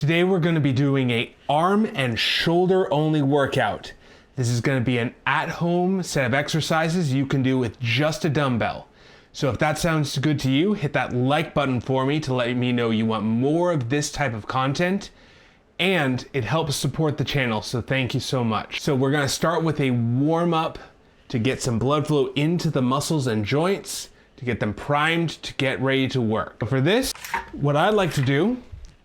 Today we're going to be doing a arm and shoulder only workout. This is going to be an at-home set of exercises you can do with just a dumbbell. So if that sounds good to you, hit that like button for me to let me know you want more of this type of content, and it helps support the channel, so thank you so much. So we're going to start with a warm-up to get some blood flow into the muscles and joints, to get them primed to get ready to work. So for this, what I'd like to do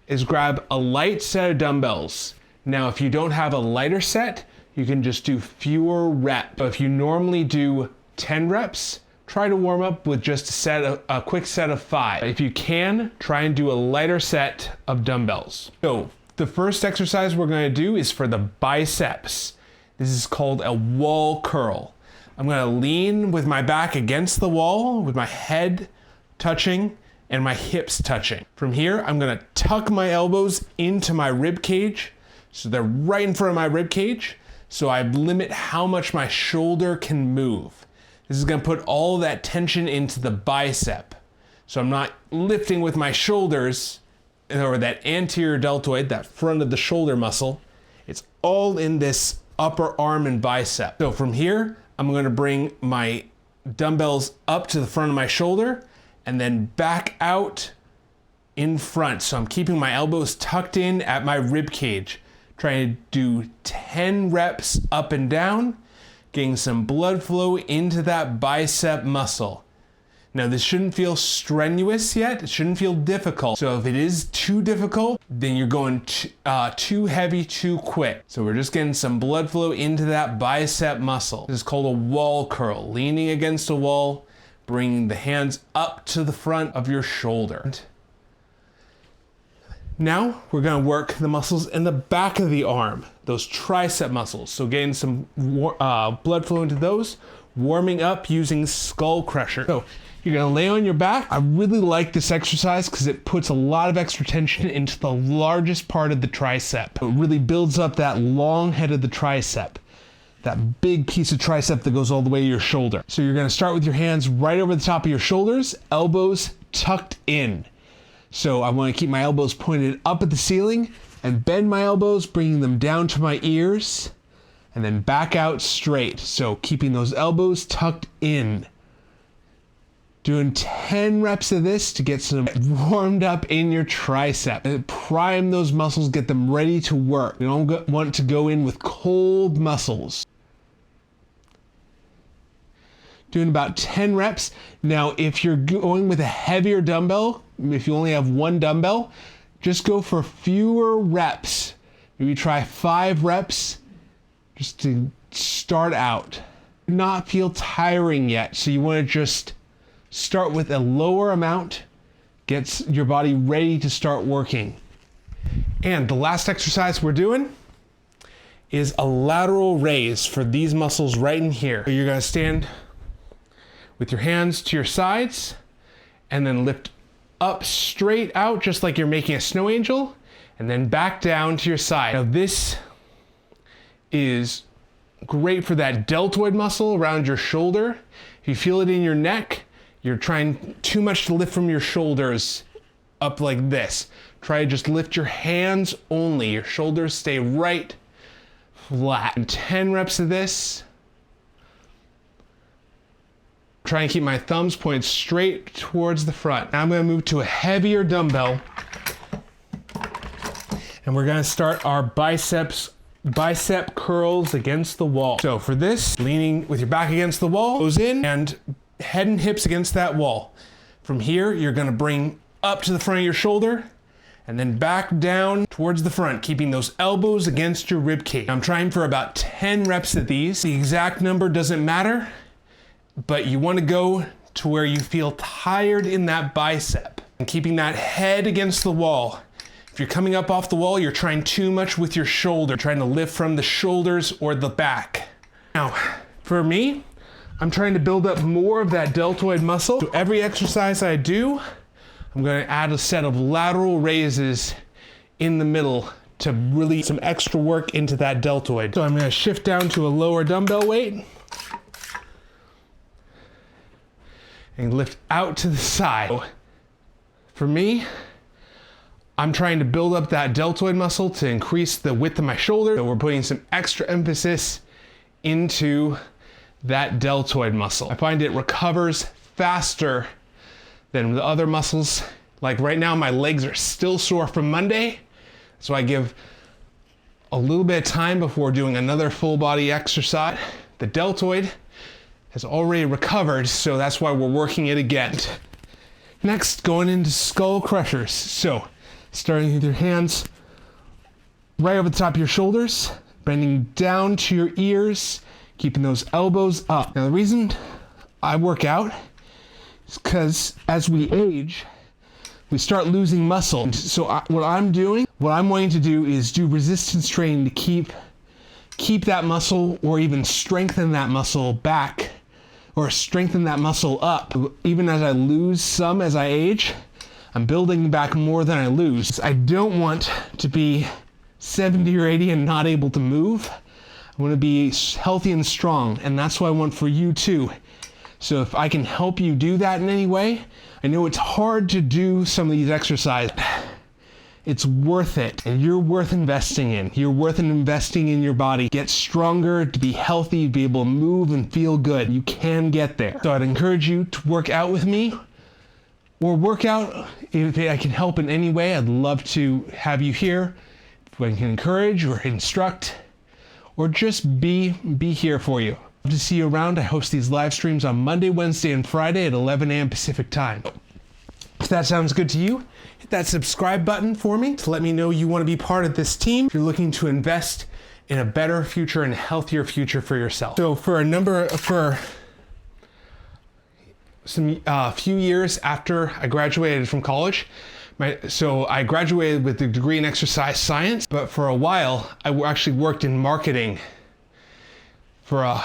is grab a light set of dumbbells. Now, if you don't have a lighter set, you can just do fewer reps. So if you normally do 10 reps, try to warm up with just a quick set of 5. If you can, try and do a lighter set of dumbbells. So the first exercise we're going to do is for the biceps. This is called a wall curl. I'm going to lean with my back against the wall, with my head touching and my hips touching. From here, I'm gonna tuck my elbows into my rib cage, so they're right in front of my rib cage, so I limit how much my shoulder can move. This is gonna put all that tension into the bicep. So I'm not lifting with my shoulders, or that anterior deltoid, that front of the shoulder muscle. It's all in this upper arm and bicep. So from here, I'm gonna bring my dumbbells up to the front of my shoulder, and then back out in front. So I'm keeping my elbows tucked in at my rib cage, trying to do 10 reps up and down, getting some blood flow into that bicep muscle. Now this shouldn't feel strenuous yet, it shouldn't feel difficult. So if it is too difficult, then you're going too heavy too quick. So we're just getting some blood flow into that bicep muscle. This is called a wall curl, leaning against a wall, bringing the hands up to the front of your shoulder. Now we're going to work the muscles in the back of the arm, those tricep muscles. So getting some blood flow into those, warming up using skull crusher. So you're going to lay on your back. I really like this exercise because it puts a lot of extra tension into the largest part of the tricep. It really builds up that long head of the tricep, that big piece of tricep that goes all the way to your shoulder. So you're gonna start with your hands right over the top of your shoulders, elbows tucked in. So I wanna keep my elbows pointed up at the ceiling and bend my elbows, bringing them down to my ears, and then back out straight. So keeping those elbows tucked in. Doing 10 reps of this to get some warmed up in your tricep. And prime those muscles, get them ready to work. You don't want to go in with cold muscles. Doing about 10 reps. Now, if you're going with a heavier dumbbell, if you only have one dumbbell, just go for fewer reps. Maybe try 5 reps just to start out. Not feel tiring yet, so you want to just start with a lower amount, gets your body ready to start working. And the last exercise we're doing is a lateral raise for these muscles right in here. So you're gonna stand with your hands to your sides and then lift up straight out just like you're making a snow angel, and then back down to your side. Now this is great for that deltoid muscle around your shoulder. If you feel it in your neck, you're trying too much to lift from your shoulders up like this. Try to just lift your hands only. Your shoulders stay right flat. And 10 reps of this. Try and keep my thumbs pointed straight towards the front. Now I'm going to move to a heavier dumbbell. And we're going to start our bicep curls against the wall. So for this, leaning with your back against the wall, goes in and head and hips against that wall. From here, you're gonna bring up to the front of your shoulder and then back down towards the front, keeping those elbows against your rib cage. I'm trying for about 10 reps of these. The exact number doesn't matter, but you wanna go to where you feel tired in that bicep and keeping that head against the wall. If you're coming up off the wall, you're trying too much with your shoulder, trying to lift from the shoulders or the back. Now, for me, I'm trying to build up more of that deltoid muscle. So every exercise I do, I'm going to add a set of lateral raises in the middle to really some extra work into that deltoid. So I'm going to shift down to a lower dumbbell weight and lift out to the side. For me, I'm trying to build up that deltoid muscle to increase the width of my shoulder. So we're putting some extra emphasis into that deltoid muscle. I find it recovers faster than the other muscles. Like right now, my legs are still sore from Monday. So I give a little bit of time before doing another full body exercise. The deltoid has already recovered, so that's why we're working it again. Next, going into skull crushers. So starting with your hands right over the top of your shoulders, bending down to your ears, keeping those elbows up. Now the reason I work out is because as we age, we start losing muscle. So what I'm wanting to do is do resistance training to keep that muscle, or even strengthen that muscle back, or strengthen that muscle up. Even as I lose some as I age, I'm building back more than I lose. I don't want to be 70 or 80 and not able to move. I want to be healthy and strong, and that's what I want for you too. So if I can help you do that in any way, I know it's hard to do some of these exercises. It's worth it, and you're worth investing in. You're worth investing in your body. Get stronger, to be healthy, be able to move and feel good. You can get there. So I'd encourage you to work out with me, or work out if I can help in any way. I'd love to have you here. If I can encourage or instruct, or just be here for you. Love to see you around. I host these live streams on Monday, Wednesday, and Friday at 11 a.m. Pacific time. If that sounds good to you, hit that subscribe button for me to let me know you want to be part of this team. If you're looking to invest in a better future and a healthier future for yourself. So for a few years after I graduated from college, I graduated with a degree in exercise science, but for a while I actually worked in marketing for a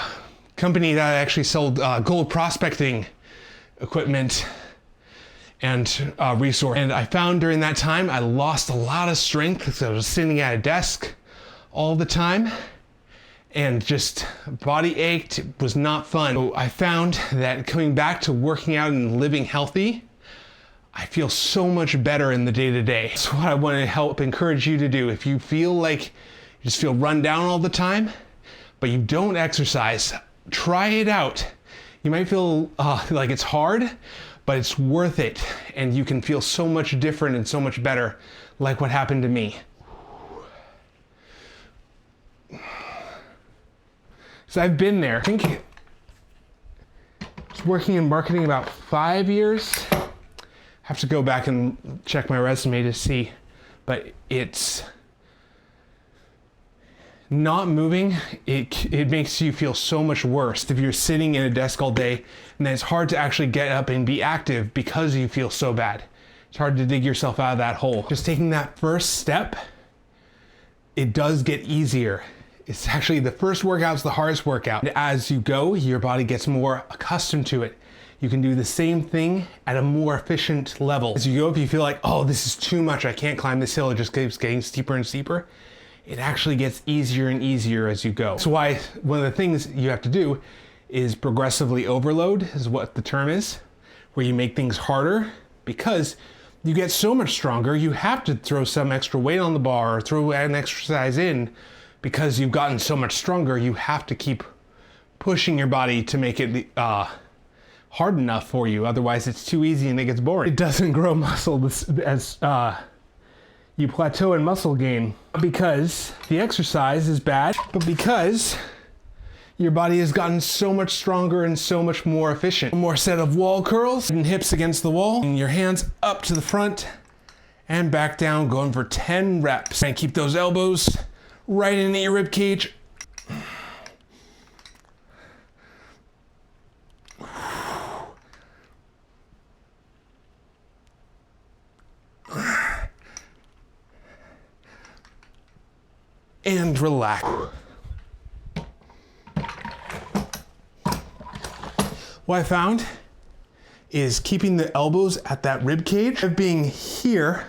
company that actually sold gold prospecting equipment and resource. And I found during that time I lost a lot of strength because I was sitting at a desk all the time and just body ached. It was not fun. So I found that coming back to working out and living healthy, I feel so much better in the day-to-day. That's what I want to help encourage you to do. If you feel like you just feel run down all the time, but you don't exercise, try it out. You might feel like it's hard, but it's worth it, and you can feel so much different and so much better, like what happened to me. So I've been there. I think I was working in marketing about 5 years. I have to go back and check my resume to see, but it's not moving. It makes you feel so much worse if you're sitting in a desk all day, and then it's hard to actually get up and be active because you feel so bad. It's hard to dig yourself out of that hole. Just taking that first step, it does get easier. It's actually the first workout's the hardest workout. As you go, your body gets more accustomed to it. You can do the same thing at a more efficient level. As you go, if you feel like, oh, this is too much, I can't climb this hill, it just keeps getting steeper and steeper, it actually gets easier and easier as you go. That's why one of the things you have to do is progressively overload, is what the term is, where you make things harder, because you get so much stronger, you have to throw some extra weight on the bar or throw an exercise in, because you've gotten so much stronger. You have to keep pushing your body to make it hard enough for you. Otherwise it's too easy and it gets boring. It doesn't grow muscle as you plateau in muscle gain, because the exercise is bad, but because your body has gotten so much stronger and so much more efficient. One more set of wall curls and hips against the wall, and your hands up to the front and back down, going for 10 reps. And keep those elbows right into your rib cage. And relax. What I found is keeping the elbows at that rib cage, of being here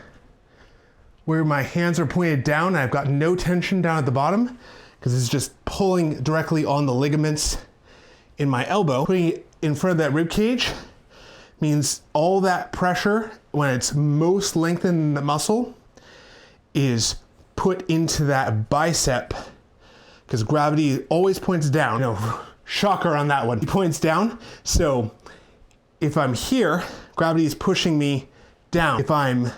where my hands are pointed down. I've got no tension down at the bottom because it's just pulling directly on the ligaments in my elbow. Putting it in front of that rib cage means all that pressure, when it's most lengthened in the muscle, is put into that bicep, because gravity always points down. No, shocker on that one. It points down. So if I'm here, gravity is pushing me down. If I'm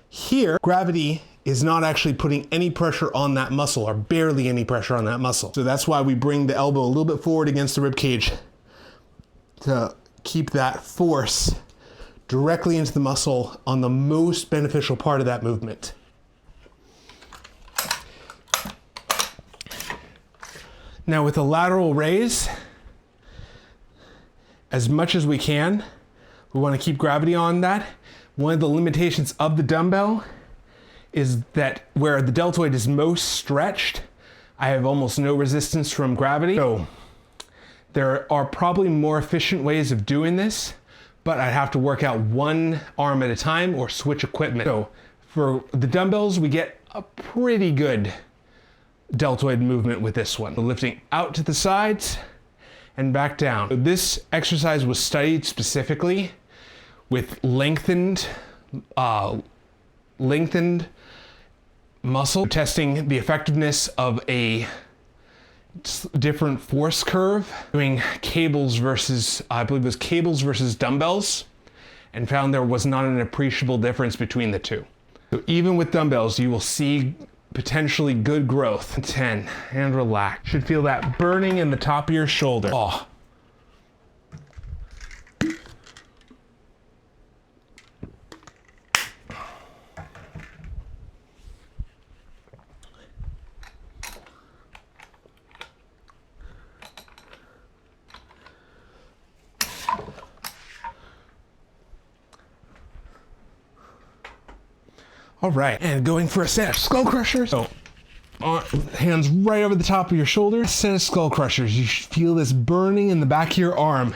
here, gravity is not actually putting any pressure on that muscle, or barely any pressure on that muscle. So that's why we bring the elbow a little bit forward against the rib cage to keep that force directly into the muscle on the most beneficial part of that movement. Now with the lateral raise, as much as we can, we want to keep gravity on that. One of the limitations of the dumbbell is that where the deltoid is most stretched, I have almost no resistance from gravity. So there are probably more efficient ways of doing this, but I'd have to work out one arm at a time or switch equipment. So for the dumbbells, we get a pretty good deltoid movement with this one. So lifting out to the sides and back down. So this exercise was studied specifically with lengthened muscle, testing the effectiveness of a different force curve, doing cables versus, I believe it was cables versus dumbbells, and found there was not an appreciable difference between the two. So even with dumbbells, you will see potentially good growth. 10, and relax. Should feel that burning in the top of your shoulder. Oh. All right, and going for a set of skull crushers. So, hands right over the top of your shoulder. Set of skull crushers. You should feel this burning in the back of your arm,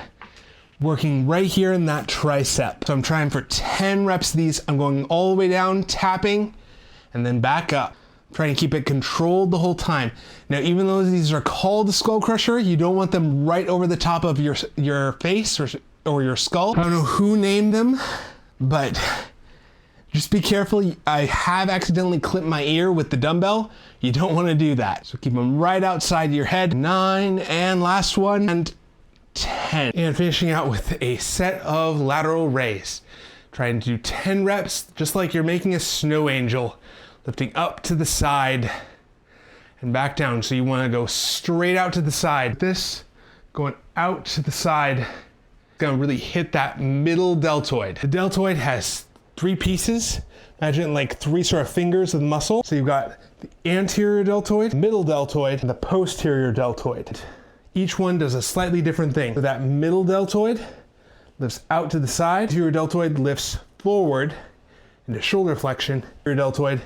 working right here in that tricep. So I'm trying for 10 reps of these. I'm going all the way down, tapping, and then back up. I'm trying to keep it controlled the whole time. Now, even though these are called the skull crusher, you don't want them right over the top of your face or your skull. I don't know who named them, but just be careful. I have accidentally clipped my ear with the dumbbell. You don't want to do that. So keep them right outside your head. 9, and last one, and 10. And finishing out with a set of lateral raise. Trying to do 10 reps, just like you're making a snow angel, lifting up to the side and back down. So you want to go straight out to the side. This, going out to the side, gonna really hit that middle deltoid. The deltoid has 3 pieces. Imagine like 3 sort of fingers of muscle. So you've got the anterior deltoid, middle deltoid, and the posterior deltoid. Each one does a slightly different thing. So that middle deltoid lifts out to the side. Anterior deltoid lifts forward into shoulder flexion. Your deltoid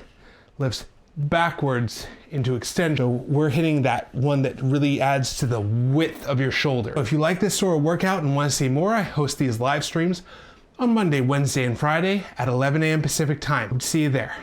lifts backwards into extension. So we're hitting that one that really adds to the width of your shoulder. So if you like this sort of workout and want to see more, I host these live streams on Monday, Wednesday, and Friday at 11 a.m. Pacific time. See you there.